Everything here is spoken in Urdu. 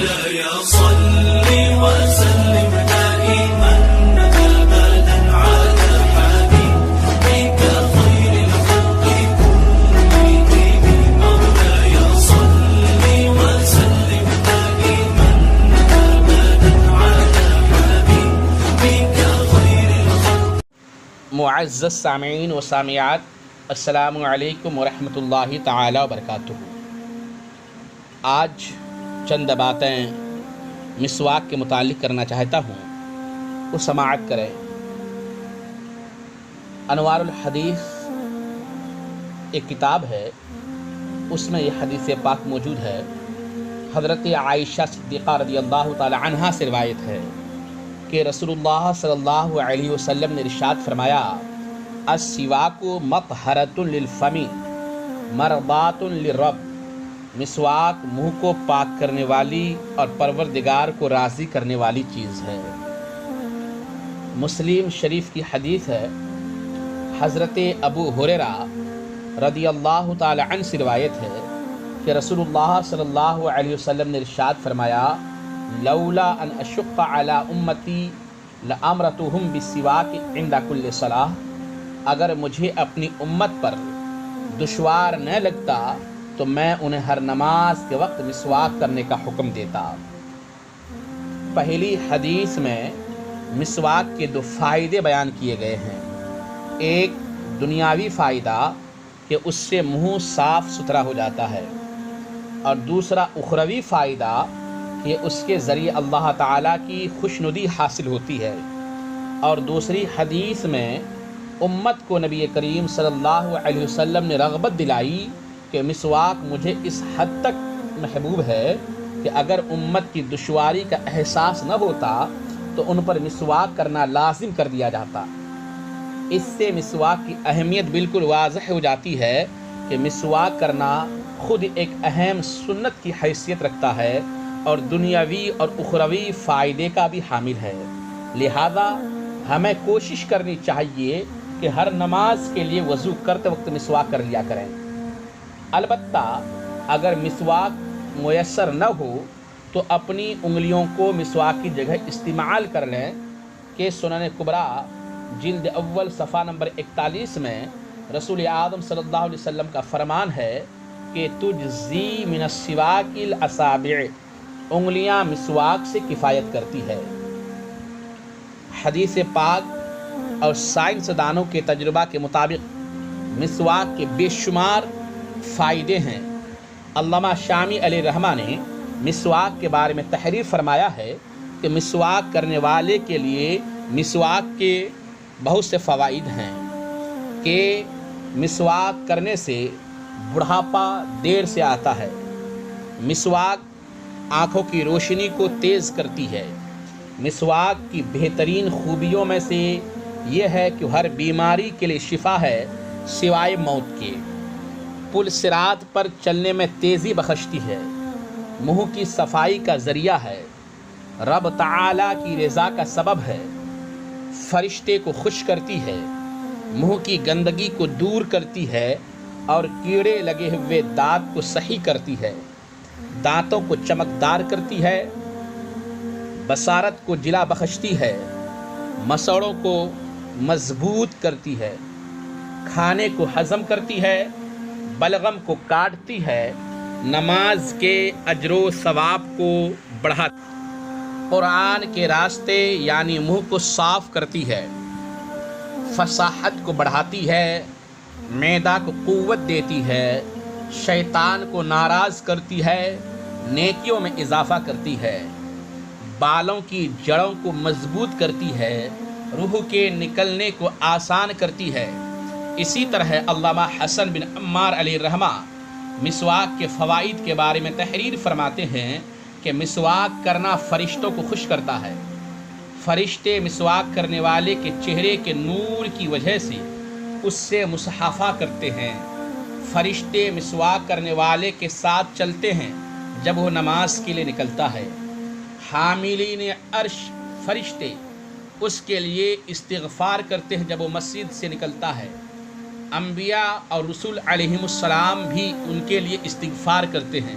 مولاي صل وسلم دائما أبدا على حبيبك خير الخلق كلهم. مولاي صل وسلم دائما أبدا على حبيبك خير الخلق. معزز سامعین و سامعات، السلام علیکم ورحمۃ اللہ تعالی وبرکاتہ۔ آج چند باتیں مسواک کے متعلق کرنا چاہتا ہوں، وہ سماعت کریں۔ انوار الحدیث ایک کتاب ہے، اس میں یہ حدیث پاک موجود ہے۔ حضرت عائشہ صدیقہ رضی اللہ تعالی عنہا سے روایت ہے کہ رسول اللہ صلی اللہ علیہ وسلم نے ارشاد فرمایا، السواک مطہرۃ للفم مرضات للرب۔ مسواک منہ کو پاک کرنے والی اور پروردگار کو راضی کرنے والی چیز ہے۔ مسلم شریف کی حدیث ہے، حضرت ابو ہریرہ رضی اللہ تعالی عنہ سے روایت ہے کہ رسول اللہ صلی اللہ علیہ وسلم نے ارشاد فرمایا، لولا ان اشق علی امتی لامرتهم بالسواک عند کل صلاۃ۔ اگر مجھے اپنی امت پر دشوار نہ لگتا تو میں انہیں ہر نماز کے وقت مسواک کرنے کا حکم دیتا۔ پہلی حدیث میں مسواک کے دو فائدے بیان کیے گئے ہیں۔ ایک دنیاوی فائدہ کہ اس سے منہ صاف ستھرا ہو جاتا ہے، اور دوسرا اخروی فائدہ کہ اس کے ذریعے اللہ تعالیٰ کی خوشنودی حاصل ہوتی ہے۔ اور دوسری حدیث میں امت کو نبی کریم صلی اللہ علیہ وسلم نے رغبت دلائی کہ مسواک مجھے اس حد تک محبوب ہے کہ اگر امت کی دشواری کا احساس نہ ہوتا تو ان پر مسواک کرنا لازم کر دیا جاتا۔ اس سے مسواک کی اہمیت بالکل واضح ہو جاتی ہے کہ مسواک کرنا خود ایک اہم سنت کی حیثیت رکھتا ہے اور دنیاوی اور اخروی فائدے کا بھی حامل ہے۔ لہذا ہمیں کوشش کرنی چاہیے کہ ہر نماز کے لیے وضو کرتے وقت مسواک کر لیا کریں۔ البتہ اگر مسواک میسر نہ ہو تو اپنی انگلیوں کو مسواک کی جگہ استعمال کر لیں کہ سنن کبریٰ جلد اول صفحہ نمبر 41 میں رسول اعظم صلی اللہ علیہ وسلم کا فرمان ہے کہ تجزی من السواک الاصابع، انگلیاں مسواک سے کفایت کرتی ہے۔ حدیث پاک اور سائنس دانوں کے تجربہ کے مطابق مسواک کے بے شمار فائدے ہیں۔ علامہ شامی علیہ رحمہ نے مسواک کے بارے میں تحریر فرمایا ہے کہ مسواک کرنے والے کے لیے مسواک کے بہت سے فوائد ہیں کہ مسواک کرنے سے بڑھاپا دیر سے آتا ہے، مسواک آنکھوں کی روشنی کو تیز کرتی ہے، مسواک کی بہترین خوبیوں میں سے یہ ہے کہ ہر بیماری کے لیے شفا ہے سوائے موت کے، پل صراط پر چلنے میں تیزی بخشتی ہے، منہ کی صفائی کا ذریعہ ہے، رب تعالیٰ کی رضا کا سبب ہے، فرشتے کو خوش کرتی ہے، منہ کی گندگی کو دور کرتی ہے اور کیڑے لگے ہوئے دانت کو صحیح کرتی ہے، دانتوں کو چمکدار کرتی ہے، بصارت کو جلا بخشتی ہے، مسوڑوں کو مضبوط کرتی ہے، کھانے کو ہضم کرتی ہے، بلغم کو کاٹتی ہے، نماز کے اجر و ثواب کو بڑھاتی ہے، قرآن کے راستے یعنی منہ کو صاف کرتی ہے، فصاحت کو بڑھاتی ہے، معدہ کو قوت دیتی ہے، شیطان کو ناراض کرتی ہے، نیکیوں میں اضافہ کرتی ہے، بالوں کی جڑوں کو مضبوط کرتی ہے، روح کے نکلنے کو آسان کرتی ہے۔ اسی طرح علامہ حسن بن عمار علیہ رحمہ مسواک کے فوائد کے بارے میں تحریر فرماتے ہیں کہ مسواک کرنا فرشتوں کو خوش کرتا ہے، فرشتے مسواک کرنے والے کے چہرے کے نور کی وجہ سے اس سے مصافحہ کرتے ہیں، فرشتے مسواک کرنے والے کے ساتھ چلتے ہیں جب وہ نماز کے لیے نکلتا ہے، حاملین عرش فرشتے اس کے لیے استغفار کرتے ہیں جب وہ مسجد سے نکلتا ہے، انبیاء اور رسول علیہم السلام بھی ان کے لیے استغفار کرتے ہیں،